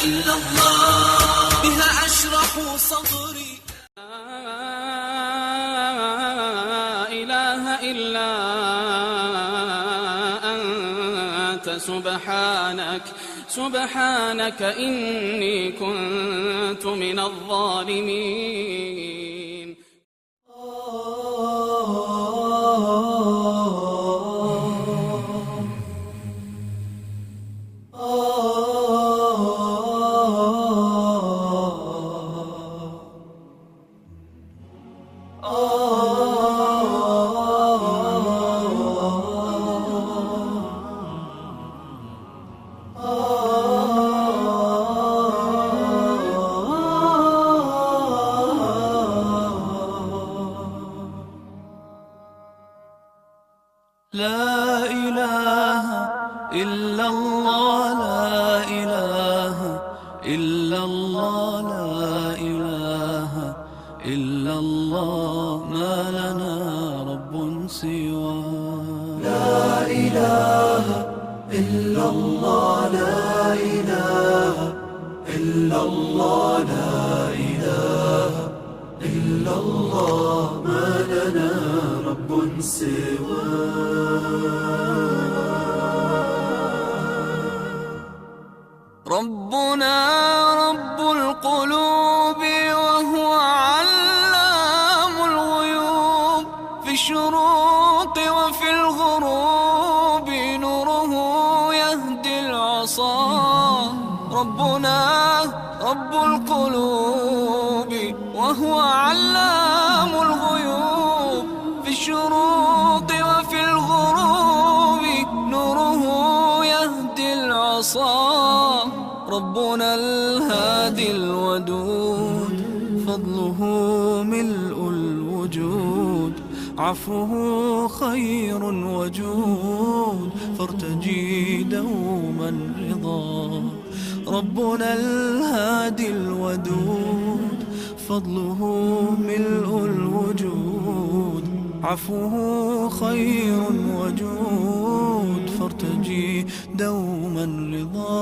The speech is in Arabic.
إلا الله، بها أشرح صدري. لا إله إلا أنت سبحانك إني كنت من الظالمين. لا إله إلا الله، لا إله إلا الله، لا إله إلا الله، ما لنا رب سواه. لا إله إلا الله، لا إله إلا الله، لا إله إلا الله، ما لنا رب سواه. ربنا رب القلوب وهو علام الغيوب، في الشروق وفي الغروب نوره يهدي العصا. ربنا رب القلوب وهو علام الغيوب، في الشروق وفي الغروب نوره يهدي العصا. ربنا الهادي الودود، فضله ملء الوجود، عفوه خير وجود، فارتجي دوما رضا. ربنا الهادي الودود، فضله ملء الوجود، عفوه خير وجود، فارتجي دوما رضا.